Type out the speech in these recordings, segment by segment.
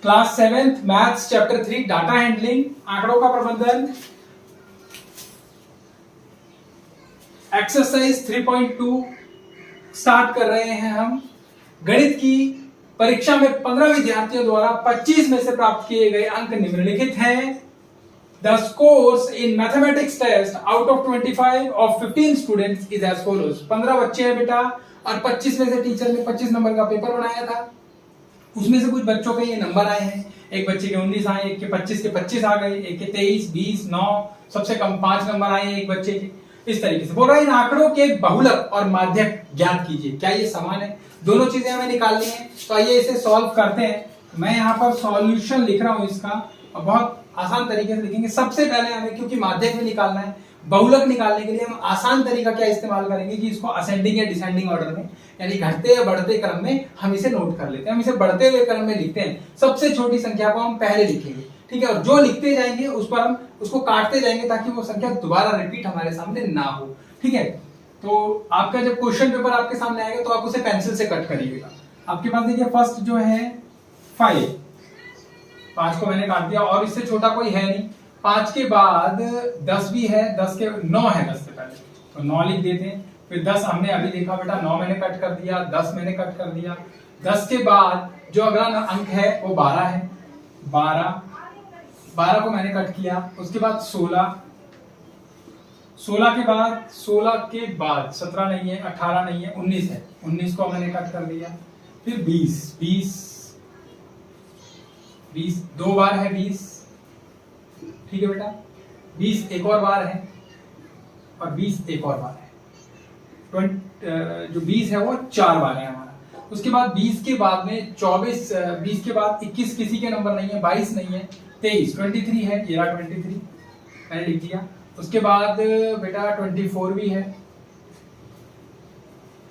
Class 7th maths chapter 3 data handling, आंकड़ों का प्रबंधन, एक्सरसाइज 3.2 स्टार्ट कर रहे हैं हम। गणित की परीक्षा में 15 विद्यार्थियों द्वारा 25 में से प्राप्त किए गए अंक निम्नलिखित हैं। The scores in mathematics test out of 25 of 15 students is as follows। 15 बच्चे हैं बेटा और 25 में से टीचर ने 25 नंबर का पेपर बनाया था। उसमें से कुछ बच्चों के ये नंबर आए हैं, एक बच्चे के 19 आए, एक के 25 आ गए, एक के 23, 20, 9, सबसे कम 5 नंबर आए एक बच्चे के। इस तरीके से बोल रहा है इन आंकड़ों के बहुलक और माध्यक ज्ञात कीजिए। क्या ये समान है? दोनों चीजें हमें निकालनी है, तो आइए इसे सॉल्व करते हैं। मैं यहाँ पर सॉल्यूशन लिख रहा हूँ इसका, और बहुत आसान तरीके से लिखेंगे। सबसे पहले हमें, क्योंकि माध्यक में निकालना है, बहुलक निकालने के लिए हम आसान तरीका क्या इस्तेमाल करेंगे कि इसको असेंडिंग या डिसेंडिंग ऑर्डर में, यानी घटते या बढ़ते क्रम में हम इसे नोट कर लेते हैं। हम इसे बढ़ते हुए क्रम में लिखते हैं, सबसे छोटी संख्या को हम पहले लिखेंगे, ठीक है, और जो लिखते जाएंगे उस पर हम उसको काटते जाएंगे ताकि वो संख्या दोबारा रिपीट हमारे सामने ना हो, ठीक है। तो आपका जब क्वेश्चन पेपर आपके सामने आएगा तो आप उसे पेंसिल से कट करिएगा। आपके पास देखिए फर्स्ट जो है 5 को मैंने काट दिया, और इससे छोटा कोई है नहीं। 5 के बाद 10 भी है, 10 के 9 है 10 से पहले, तो 9 लिख देते हैं। फिर 10 हमने अभी देखा बेटा, 9 मैंने कट कर दिया, 10 मैंने कट कर दिया। 10 के बाद जो अगला अंक है वो 12 है, 12 को मैंने कट किया। उसके बाद 16 के बाद 17 नहीं है, 18 नहीं है, 19 है, 19 को मैंने कट कर दिया। फिर 20 दो बार है 20, ठीक है बेटा। 20 एक और बार है, और 20 एक और बार है। जो 20 है वो 4 बार है हमारा। उसके बाद 20 के बाद में 24, 20 के बाद 21 किसी के नंबर नहीं है, 22 नहीं है, 23, 23 है, ये रहा 23 मैंने लिख दिया। उसके बाद बेटा 24 भी है।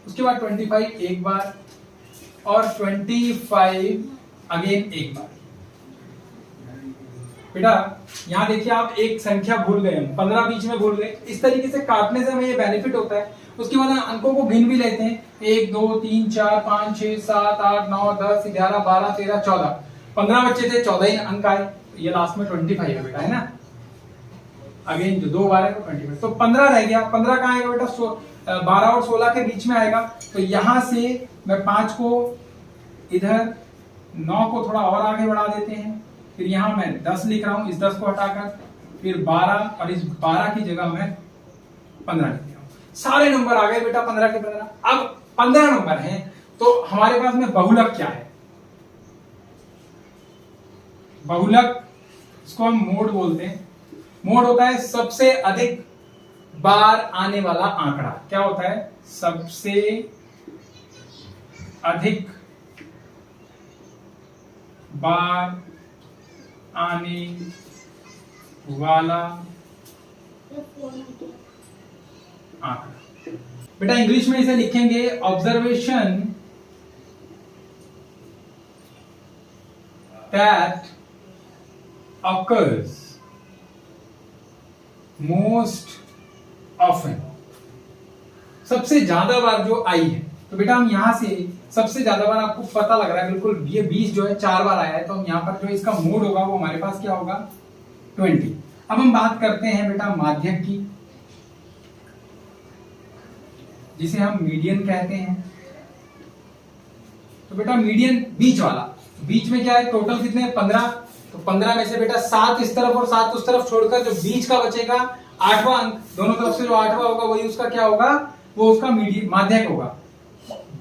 उसके बाद 25 एक बार, और 25 अगेन एक बार। बेटा यहाँ देखिए आप एक संख्या भूल गए, 15 बीच में भूल गए। इस तरीके से काटने से हमें ये बेनिफिट होता है। उसके बाद अंकों को गिन भी लेते हैं, 1 2 3 4 5 6 7 8 9 10 11 12 13 14। 15 बच्चे थे, 14 ही अंक आए। ये लास्ट में 25 है बेटा, है ना। अगेन जो 2 बार है वो 25, तो 15 रह गया। 15 कहाँ आएगा बेटा? 12 और 16 के बीच में आएगा। तो यहां से मैं 5 को इधर, 9 को थोड़ा और आगे बढ़ा देते हैं। फिर यहां मैं 10 लिख रहा हूं, इस 10 को हटाकर, फिर 12, और इस 12 की जगह मैं 15 लिख रहा हूं। सारे नंबर आ गए बेटा 15 के 15। अब 15 नंबर हैं, तो हमारे पास में बहुलक क्या है? बहुलक, इसको हम मोड बोलते हैं। मोड होता है सबसे अधिक बार आने वाला आंकड़ा। क्या होता है? सबसे अधिक बार आने वाला आंकड़ा। बेटा इंग्लिश में इसे लिखेंगे observation that occurs most often, सबसे ज्यादा बार जो आई है। तो बेटा हम यहां से सबसे ज्यादा बार, आपको पता लग रहा है बिल्कुल, ये 20 जो है 4 बार आया है, तो हम यहाँ पर जो इसका मोड होगा वो हमारे पास क्या होगा? 20। अब हम बात करते हैं बेटा माध्यक की, जिसे हम मीडियन कहते हैं। तो बेटा मीडियन बीच वाला, बीच में क्या है? टोटल कितने हैं? 15। तो 15 में से बेटा 7 इस तरफ और 7 उस तरफ छोड़कर जो बीच का बचेगा 8वां अंक, दोनों तरफ से जो 8वां होगा वही उसका क्या होगा? वो उसका माध्यक होगा।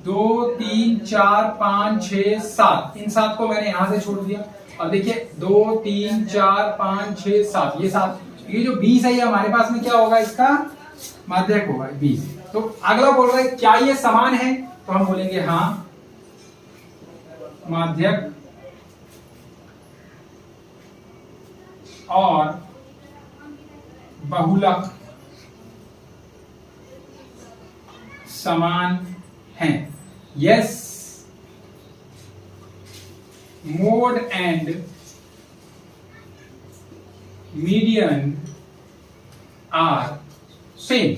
2 3 4 5 6 7, इन 7 को मैंने यहां से छोड़ दिया। और देखिए 2 3 4 5 6 7, ये 7, ये जो 20 है ये हमारे पास में क्या होगा? इसका माध्यक होगा 20। तो अगला बोल रहा है क्या ये समान है? तो हम बोलेंगे हाँ, माध्यक और बहुलक समान हैं। Yes, mode and median are same.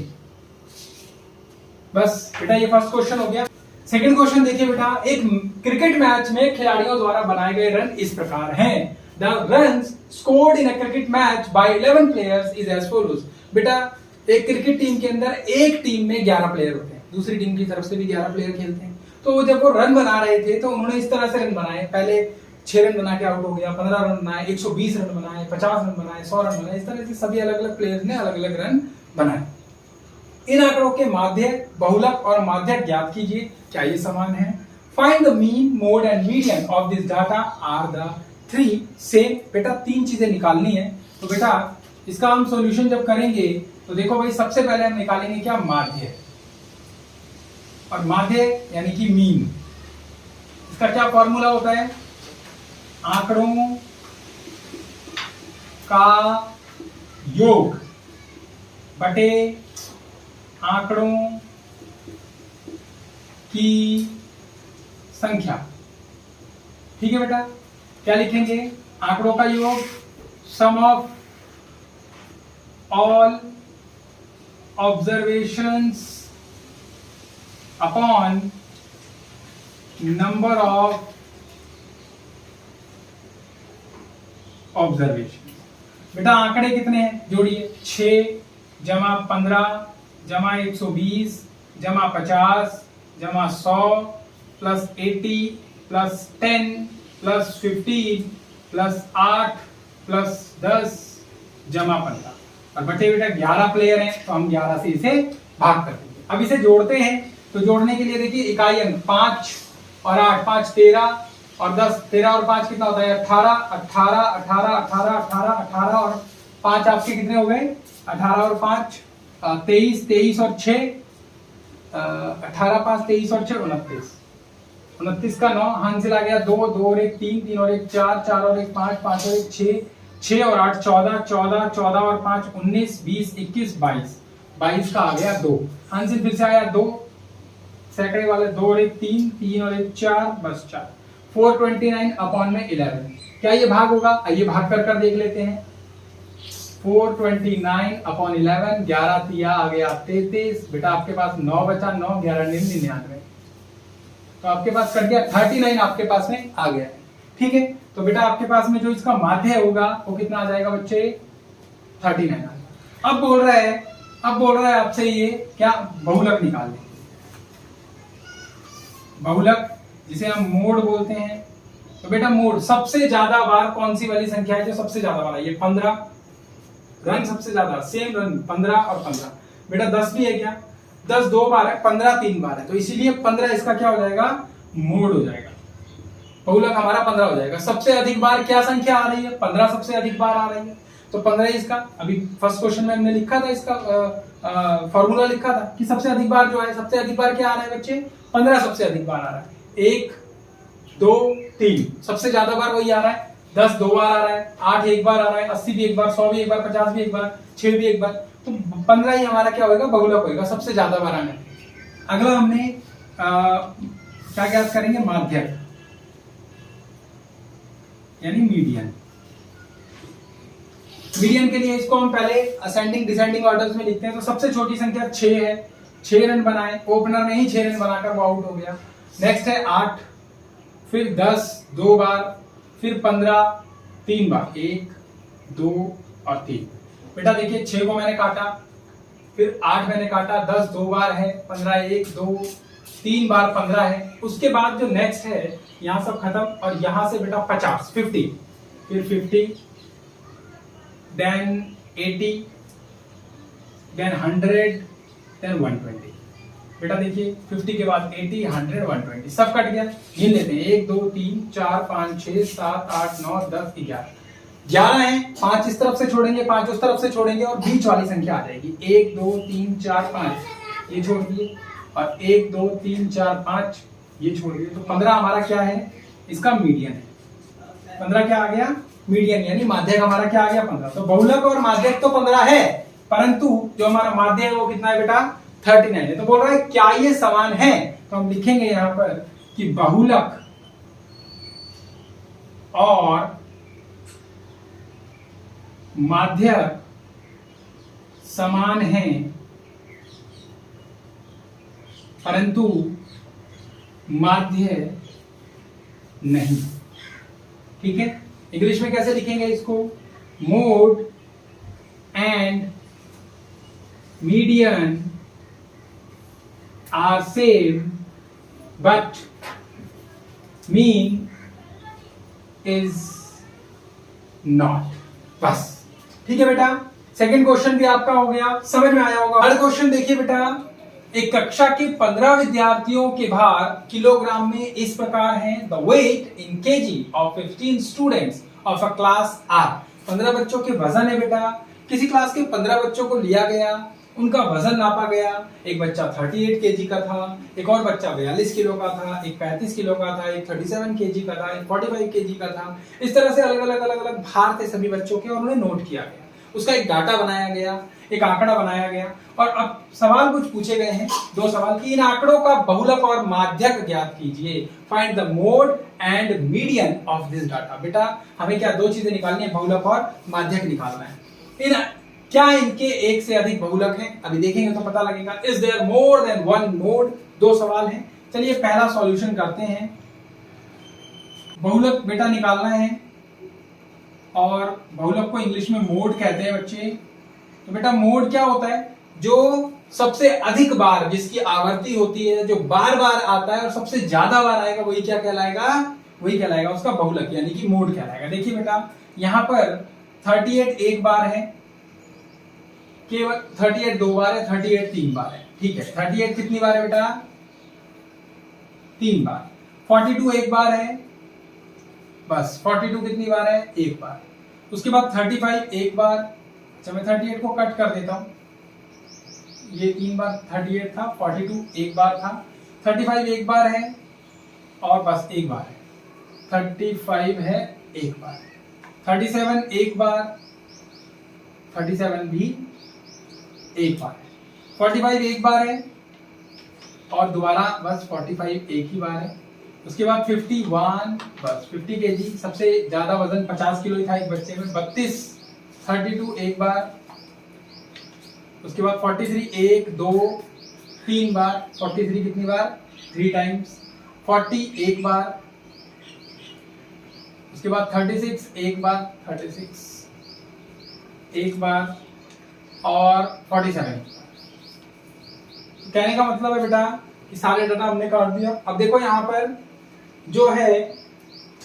बस बेटा ये फर्स्ट क्वेश्चन हो गया। सेकंड क्वेश्चन देखिए बेटा, एक क्रिकेट मैच में खिलाड़ियों द्वारा बनाए गए रन इस प्रकार हैं। The runs scored in a cricket match by 11 players is as follows. बेटा एक क्रिकेट टीम के अंदर एक टीम में 11 प्लेयर होते हैं, दूसरी टीम की तरफ से भी 11 प्लेयर खेलते हैं। तो जब वो रन बना रहे थे तो उन्होंने इस तरह से रन बनाए, पहले 6 रन बना के आउट हो गया, 15 रन बनाए, 120 रन बनाए, 50 रन बनाए, 100 रन बनाए, इस तरह से सभी अलग अलग प्लेयर्स ने अलग अलग रन बनाए। इन आंकड़ों के माध्यक, बहुलक और माध्यक ज्ञात कीजिए, क्या ये समान है? Find the mean, mode and median of this data are the 3 same. बेटा 3 चीजें निकालनी है, तो बेटा इसका हम सॉल्यूशन जब करेंगे तो देखो भाई, सबसे पहले हम निकालेंगे क्या? माध्य। और माध्य यानी कि मीन, इसका क्या फॉर्मूला होता है? आंकड़ों का योग बटे आंकड़ों की संख्या। ठीक है बेटा, क्या लिखेंगे? आंकड़ों का योग sum of all observations upon number of observation. बेटा आंकड़े कितने हैं? जोड़िए, 6 जमा 15 जमा 120 जमा 50 जमा 100 plus 80 plus 10 plus 15 plus 8 plus 10 जमा 15 और बटे बेटा 11 प्लेयर हैं, तो हम 11 से इसे भाग कर देंगे। अब इसे जोड़ते हैं, तो जोड़ने के लिए देखिए इकाई अंक 5 और 8, 5 13 और 10, 13 और 5 कितना होता है? 18, 18, 18, 18, 18, 18 और 5 आपके कितने हो गए? 18 और 5 23, 23 और 6 18, 5, 23 और 6 29, 29 का 9, हासिल आ गया 2, 2 और 1 3, 3 और 1 4, 4 और 1 5, 5 और 1 6, 6 और 8 14, 14, 14 और 5 19, 20, 21, 22, 22 का आ गया 2, हासिल फिर से आया 2, सैकड़े वाले 2 और 1 3, 3 और 1 4, बस 4, 429 अपॉन में 11। क्या ये भाग होगा? आइए भाग कर देख लेते हैं। 429 अपॉन 11, 11 तिया आ गया 33। बेटा आपके पास 9 बचा, 9 11 99, तो आपके पास कट गया 39, आपके पास में आ गया। ठीक है, तो बेटा आपके पास में जो इसका माध्य होगा वो कितना आ जाएगा बच्चे? 39 आ जाएगा। अब बोल रहा है आपसे ये क्या? बहुलक निकाल दें। बहुलक जिसे हम मोड बोलते हैं, तो बेटा मोड सबसे ज्यादा बार कौन सी वाली संख्या है जो सबसे ज्यादा बार? ये 15 रन सबसे ज्यादा, सेम रन 15 और 15। बेटा 10 भी है क्या? 10 2 बार है, 15 3 बार है, तो इसीलिए 15 इसका क्या हो जाएगा? मोड हो जाएगा। बहुलक हमारा 15 हो जाएगा। सबसे अधिक बार क्या संख्या आ रही है? 15 सबसे अधिक बार आ रही है, तो 15 इसका। अभी फर्स्ट क्वेश्चन में हमने लिखा था, इसका फॉर्मूला लिखा था कि सबसे अधिक बार जो है, सबसे अधिक बार क्या आ रहा है बच्चे? 15 सबसे अधिक बार आ रहा है। 1 2 3 सबसे ज्यादा बार वही आ रहा है। 10 2 बार आ रहा है, 8 एक बार आ रहा है, 80 भी एक बार, 100 भी एक बार, 50 भी एक बार, 6 भी एक बार, तो 15 ही हमारा क्या होगा? बहुलक होगा, सबसे ज्यादा बार आने। अगला हमने क्या ज्ञात करेंगे? माध्यक यानी मीडियन। मीडियन के लिए इसको हम पहले असेंडिंग डिसेंडिंग ऑर्डर्स में लिखते हैं। तो सबसे छोटी संख्या 6 है, 6 रन बनाए, ओपनर ने ही 6 रन बनाकर वो आउट हो गया। नेक्स्ट है 8, फिर 10 2 बार, फिर 15 3 बार, 1 2 और 3। बेटा देखिए 6 को मैंने काटा, फिर 8 मैंने काटा, 10 2 बार है, 15 1 2 3 बार 15 है। उसके बाद जो नेक्स्ट है यहां सब खत्म, और यहां से बेटा 50 50, फिर 50, देन 80, देन 100, देन 120। बेटा देखिए 50 के बाद 80 100 120 सब कट गया। गिन लेते हैं, 1 2 3 4 5 6 7 8 9 10 11 11 है। 5 इस तरफ से छोड़ेंगे, 5 उस तरफ से छोड़ेंगे, और बीच वाली संख्या आ जाएगी। 1 2 3 4 5 ये छोड़ दिए, और 1 2 3 4 5 ये छोड़ दिए, तो 15 हमारा क्या है? इसका मीडियन है। 15 क्या आ गया? मीडियन, यानी माध्यक हमारा क्या आ गया? 15। तो बहुलक और माध्यक तो 15 है, परंतु जो हमारा माध्य है वो कितना है बेटा? 39 है। तो बोल रहा है क्या ये समान है? तो हम लिखेंगे यहां पर कि बहुलक और माध्यक समान हैं, परंतु माध्य नहीं। ठीक है, इंग्लिश में कैसे लिखेंगे इसको? Mode and median are same but mean is not. बस, ठीक है बेटा, सेकंड क्वेश्चन भी आपका हो गया, समझ में आया होगा। थर्ड क्वेश्चन देखिए बेटा, एक कक्षा के 15 विद्यार्थियों के भार किलोग्राम में इस प्रकार हैं। The weight in kg of 15 students of a class are. 15 बच्चों के वजन है बेटा, किसी क्लास के 15 बच्चों को लिया गया, उनका वजन नापा गया। एक बच्चा 38 केजी का था, एक और बच्चा 42 किलो का था, एक 35 किलो का था, एक 37 केजी का था, एक 45 केजी का था। इस तरह से अलग अलग भार थे सभी बच्चों के और उन्हें नोट किया गया, उसका एक डाटा बनाया गया, एक आंकड़ा बनाया गया। और अब सवाल कुछ पूछे गए हैं, दो सवाल, कि इन आंकड़ों का बहुलक और माध्यक ज्ञात कीजिए। Find the mode and median of this data. बेटा हमें क्या दो चीजें निकालनी है, बहुलक और माध्यक निकालना है। क्या इनके एक से अधिक बहुलक हैं? अभी देखेंगे तो पता लगेगा। Is there more than one mode? दो सवाल हैं। चलिए पहला सॉल्यूशन करते हैं। बहुलक बेटा निकालना है और बहुलक को इंग्लिश में मोड कहते हैं बच्चे। तो बेटा मोड क्या होता है? जो सबसे अधिक बार, जिसकी आवृत्ति होती है, जो बार बार आता है और सबसे ज्यादा बार आएगा, वही क्या कहलाएगा? वही कहलाएगा उसका बहुलक, यानी कि मोड कहलाएगा। देखिए बेटा यहां पर 38 एक बार है, केवल 38 दो बार है, 38 तीन बार है। ठीक है, 38 कितनी बार है बेटा? तीन बार। 42 एक बार है, बस 42 कितनी बार है? एक बार। उसके बाद 35 एक बार। अच्छा मैं 38 को कट कर देता हूं, ये तीन बार 38 था, 42 एक बार था, 35 एक बार है और बस एक बार है, 35 है एक बार, 37 एक बार, 37 भी एक बार है, 45 एक बार है और दोबारा बस 45 एक ही बार है। उसके बाद 51, बस 50 केजी, सबसे ज्यादा वजन 50 किलो ही था एक बच्चे में। 32, 32 एक बार। उसके बाद 43 एक, दो, तीन बार। 43 कितनी बार? 3 टाइम्स। 40 एक बार। उसके बाद 36 एक बार, 36 एक बार और 47। कहने का मतलब है बेटा कि सारे डाटा हमने काट दिया। अब देखो यहाँ पर जो है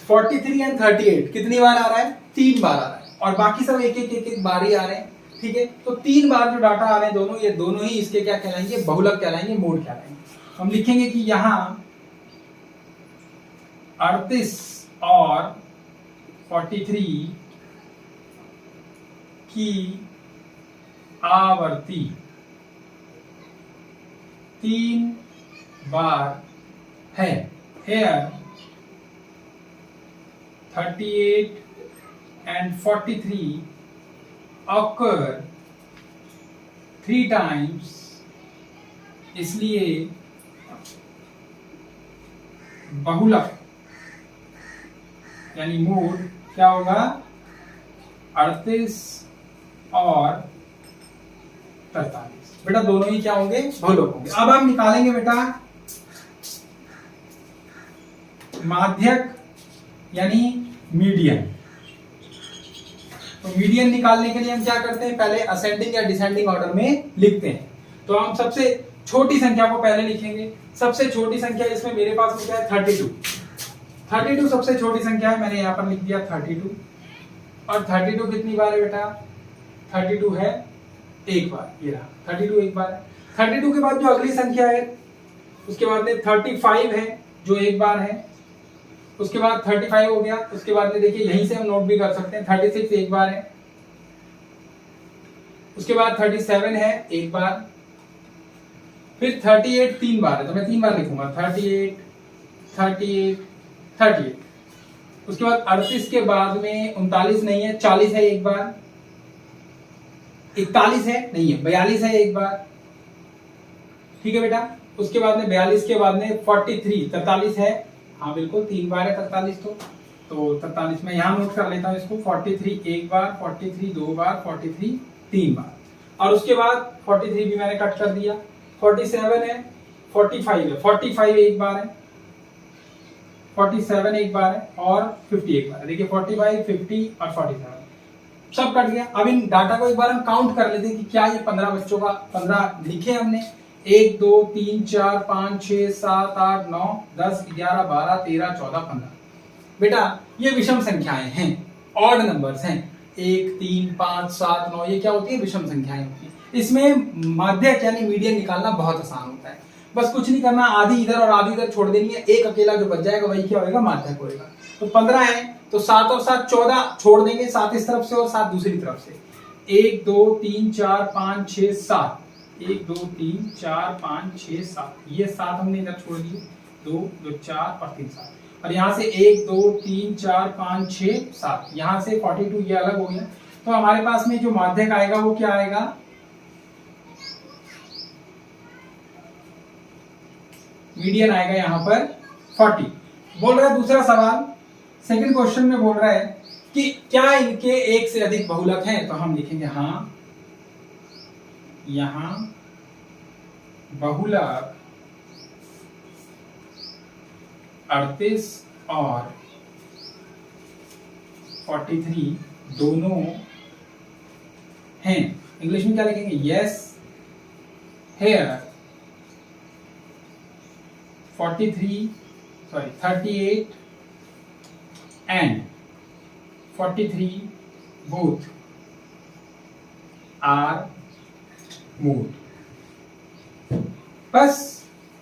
43 एंड 38 कितनी बार आ रहा है? 3 बार आ रहा है और बाकी सब एक एक बार ही आ रहे हैं। ठीक है, तो 3 बार जो डाटा आ रहे हैं दोनों, ये दोनों ही इसके क्या कहलाएंगे? बहुलक कहलाएंगे, मोड कहलाएंगे। हम लिखेंगे कि यहाँ 38 और 43 की आवृत्ति 3 बार है। Here 38 and 43 occur 3 times, इसलिए बहुलक यानी मोड क्या होगा? 38 और 43। बेटा दोनों ही क्या होंगे? बहुलक होंगे। अब हम निकालेंगे बेटा माध्यक यानी मीडियन। तो मीडियन निकालने के लिए हम क्या करते हैं? पहले असेंडिंग या डिसेंडिंग ऑर्डर में लिखते हैं। तो हम सबसे छोटी संख्या को पहले लिखेंगे। सबसे छोटी संख्या इसमें मेरे पास क्या है? 32। 32 सबसे छोटी संख्या है, मैंने यहां पर लिख दिया 32। और 32 कितनी बार है बेटा? 32 है एक बार, ये रहा 32 एक बार है। 32 के बाद जो अगली संख्या है उसके बाद में 35 है जो एक बार है। उसके बाद 35 हो गया। उसके बाद में देखिए यहीं से हम नोट भी कर सकते हैं, 36 एक बार है। उसके बाद 37 है एक बार। फिर 38 तीन बार है, तो मैं 3 बार लिखूंगा 38, 38, 38। उसके बाद 38 के बाद में 39 नहीं है, 40 है एक बार। 41 है नहीं है, 42 है एक बार। ठीक है बेटा। उसके बाद में 42 के बाद में 43, 43 है। हाँ बिल्कुल 3 बार है 43। तो 43 में यहां नोट कर लेता हूं इसको। 43 एक बार, 43 दो बार, 43 3 बार। और उसके बाद 43 भी मैंने कट कर दिया। 47 है, 45 है, 45 एक बार है। 47 एक बार है और 50 एक बार है। देखिए 45, 50 और 47 सब कट गया। अब इन डाटा को एक बार हम काउंट कर लेते हैं कि क्या ये 15 बच्चों का 15 लिखे हमने। 1 2 3 4 5 6 7 8 9 10 11 12 13 14 15। बेटा ये विषम संख्याएं हैं, ऑड नंबर्स हैं। 1 3 5 7 9 ये क्या होती है, विषम संख्याएं होती है। इसमें माध्यक यानी मीडियन निकालना बहुत आसान होता है। बस कुछ नहीं करना, आधी इधर और आधी इधर छोड़ देनी है, एक अकेला जो बच जाएगा वही क्या होगा, माध्यक होगा। तो 15 है तो 7 और 7 14 छोड़ देंगे, 7 इस तरफ से और 7 दूसरी तरफ से। 1 2 3 4 5 6 7 1 2 3 4 5 6 7 ये 7 हमने इधर छोड़ दिए, 2 2 4 और 3 7। और यहाँ से 1 2 3 4 5 6 7 यहाँ से 42 ये अलग हो गया। तो हमारे पास में जो माध्यक आएगा वो क्या आएगा, मीडियन आएगा यहाँ पर 40। बोल रहा है दूसरा सवाल, सेकंड क्वेश्चन में बोल रहा है कि क्या इनके एक से अधिक बहुलक हैं। तो हम लिखेंगे हाँ, यहां बहुलक 38 और 43 दोनों हैं। इंग्लिश में क्या लिखेंगे, yes here 38 and 43 both are moved। बस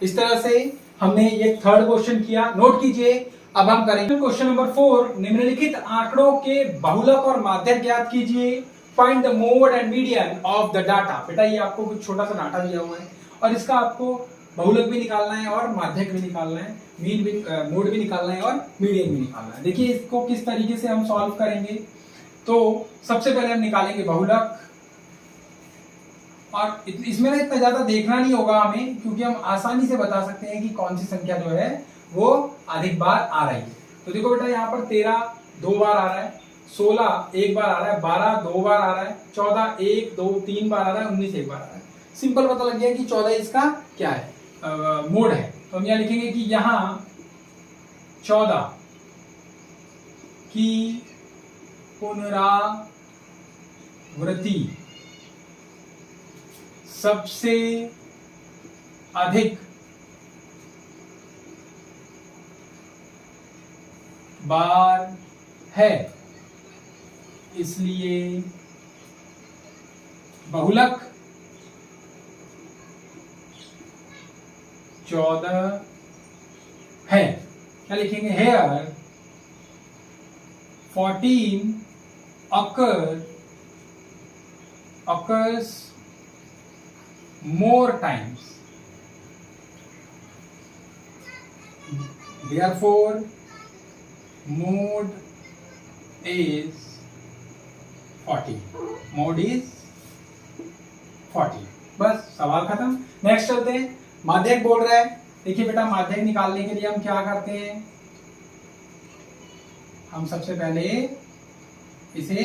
इस तरह से हमने ये थर्ड क्वेश्चन किया, नोट कीजिए। अब हम करेंगे क्वेश्चन नंबर 4। निम्नलिखित आंकड़ों के बहुलक और माध्यक ज्ञात कीजिए। Find the mode and median of the data. बेटा ये आपको कुछ छोटा सा डाटा दिया हुआ है और इसका आपको बहुलक भी निकालना है और माध्यक भी निकालना है, मीन भी मोड भी निकालना है और मीडियन भी निकालना है। देखिए इसको किस तरीके से हम सॉल्व करेंगे। तो सबसे पहले हम निकालेंगे बहुलक, और इसमें ना इतना ज्यादा देखना नहीं होगा हमें, क्योंकि हम आसानी से बता सकते हैं कि कौन सी संख्या जो है वो अधिक बार आ रही है। तो देखो बेटा यहाँ पर 13 2 बार आ रहा है, 16 एक बार आ रहा है, 12 2 बार आ रहा है, 14 1 2 3 बार आ रहा है, 19 एक बार आ रहा है। सिंपल पता लग गया कि 14 इसका क्या है, मोड है। तो हम यहाँ लिखेंगे कि यहाँ 14 की पुनरावृत्ति सबसे अधिक बार है, इसलिए बहुलक 14 है। क्या लिखेंगे, here 14 occurs more times, therefore mode is 40। मोड इज 40। बस सवाल खत्म। नेक्स्ट चलते हैं, माध्यक बोल रहा है। देखिए बेटा माध्यक निकालने के लिए हम क्या करते हैं, हम सबसे पहले इसे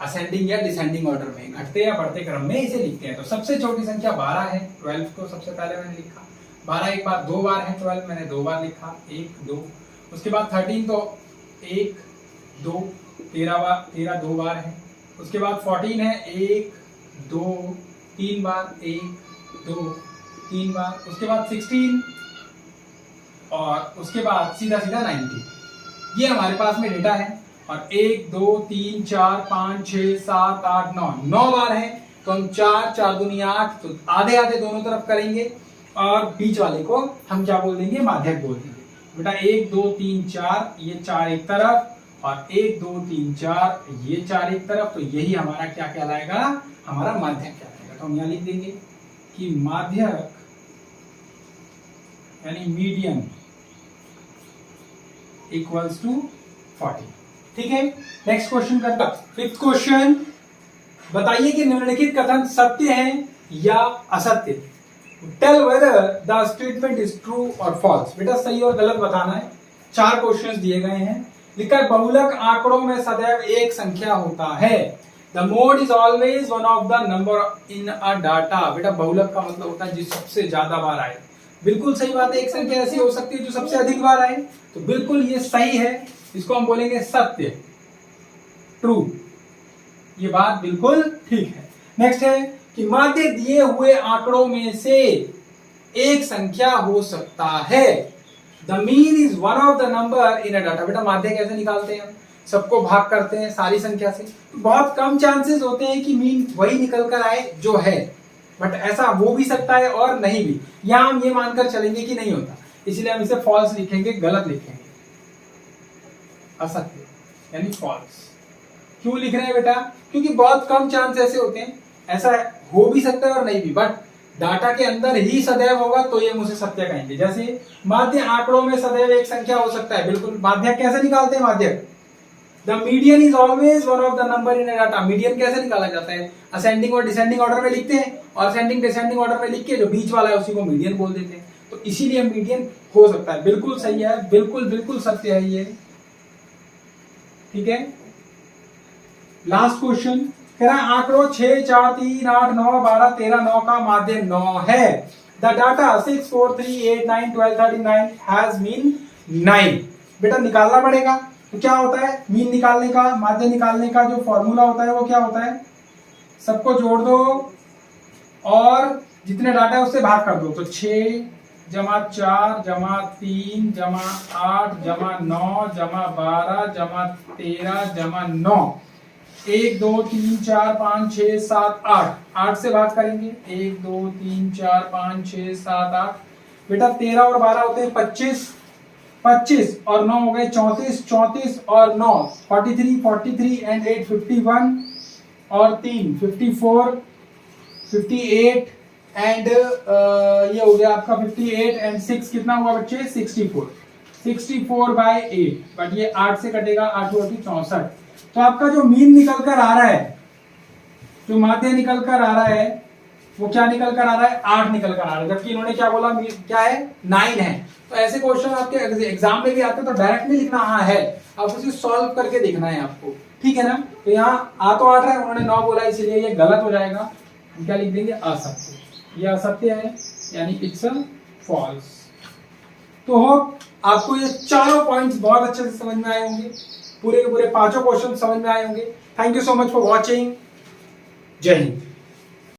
असेंडिंग या डिसेंडिंग ऑर्डर में, घटते या बढ़ते क्रम में इसे लिखते हैं। तो सबसे छोटी संख्या 12 है, 12 को सबसे पहले मैंने लिखा। 12 एक बार 2 बार है, 12 मैंने 2 बार लिखा, 1 2। उसके बाद 13 तो 1 2, 13 2 बार है। उसके बाद 14 है, 1 2 3 बार, 1 2 3 बार। उसके बाद 16 और उसके बाद सीधा सीधा 90। ये हमारे पास में डेटा है। और 1 2 3 4 5 6 7 8 9 बार है। तो हम 4 4 दूनी 8, तो आधे आधे दोनों तरफ करेंगे और बीच वाले को हम क्या बोल देंगे, माध्यक बोल देंगे। बेटा 1 2 3 4 ये 4 एक तरफ, और 1 2 3 4 ये 4 एक तरफ। तो यही हमारा क्या कहलाएगा, हमारा माध्यक कहलाएगा। तो हम यहाँ लिख देंगे कि माध्यक यानी मीडियन इक्वल्स टू 40। ठीक है, नेक्स्ट क्वेश्चन करता। फिफ्थ क्वेश्चन, बताइए कि निम्नलिखित कथन सत्य है या असत्य। Tell whether the statement is true और फॉल्स। बेटा सही और गलत बताना है। 4 क्वेश्चंस दिए गए हैं। लिखा है बहुलक आंकड़ों में सदैव एक संख्या होता है। The mode is always one of the number in a data. बेटा बहुलक का मतलब होता है जिस सबसे ज्यादा बार आए। बिल्कुल सही बात है। एक संख्या ऐसी हो सकती है जो सबसे अधिक बार आए, तो बिल्कुल ये सही है, इसको हम बोलेंगे सत्य, ट्रू। ये बात बिल्कुल ठीक है। नेक्स्ट है कि माध्य दिए हुए आंकड़ों में से एक संख्या हो सकता है। The mean is one of the number in a data. बेटा माध्य कैसे निकालते हैं हम? सबको भाग करते हैं सारी संख्या से, तो बहुत कम चांसेस होते हैं कि मीन वही निकल कर आए जो है, बट ऐसा हो भी सकता है और नहीं भी। यहां हम ये मानकर चलेंगे कि नहीं होता, इसलिए हम इसे फॉल्स लिखेंगे, गलत लिखेंगे, असत्य यानी फॉल्स। क्यों लिख रहे हैं बेटा? क्योंकि बहुत कम चांस ऐसे होते हैं, ऐसा हो भी सकता है और नहीं भी, बट डाटा के अंदर ही सदैव होगा तो ये मुझे सत्य कहेंगे। जैसे माध्य आंकड़ों में सदैव एक संख्या हो सकता है, बिल्कुल। माध्य कैसे निकालते हैं? माध्य the median is always one of the number in data. Median कैसे निकाला जाता है? असेंडिंग और डिसेंडिंग ऑर्डर में लिखते हैं, और असेंडिंग डिसेंडिंग ऑर्डर में लिख के जो बीच वाला है उसी को मीडियन बोल देते हैं, तो इसीलिए मीडियन हो सकता है। बिल्कुल सही है, बिल्कुल बिल्कुल सत्य है ये, ठीक है। लास्ट क्वेश्चन कह रहा है आंकड़ों 6, 4, 3, 8, 9, 12, 13, 9 का माध्य 9 है। The data 6, 4, 3, 8, 9, 12, 39 has mean 9। बेटा निकालना पड़ेगा, तो क्या होता है? मीन निकालने का, माध्य निकालने का जो फॉर्मूला होता है वो क्या होता है? सबको जोड़ दो और जितने डाटा है उससे भाग कर दो, तो 6 जमा 4 जमा 3 जमा 8 जमा 9 जमा 12 जमा 13 जमा 9, 1 2 3 4 5 6 7 8, 8 से भाग करेंगे, 1 2 3 4 5 6 7 8। बेटा 13 और 12 होते हैं 25, 25 और 9 हो गए 34, 34 और 9 43, 43 एंड 8 51 और 3 54, 58 एंड ये हो गया आपका 58 एंड 6 कितना हुआ बच्चे? 64, 64 बाय 8, बट ये 8 से कटेगा, 8 होती 64। तो आपका जो मीन निकल कर आ रहा है, जो माध्य निकल कर आ रहा है, वो क्या निकल कर आ रहा है? 8 निकल कर आ रहा है, जबकि इन्होंने क्या बोला? क्या है? 9 है। तो ऐसे क्वेश्चन आपके एग्जाम में भी आते हैं, तो डायरेक्टली लिखना हाँ है, आप उसे सॉल्व करके देखना है आपको, ठीक है ना। तो यहाँ आ तो 8 है, उन्होंने 9 बोला, इसलिए ये गलत हो जाएगा। हम क्या लिख देंगे? असत्य। ये असत्य है, यानी इट्स फॉल्स। तो होप आपको ये चारों पॉइंट्स बहुत अच्छे से समझ में आए होंगे, पूरे के पूरे पांचों क्वेश्चन समझ में आए होंगे। Thank you so much for watching. जय हिंद।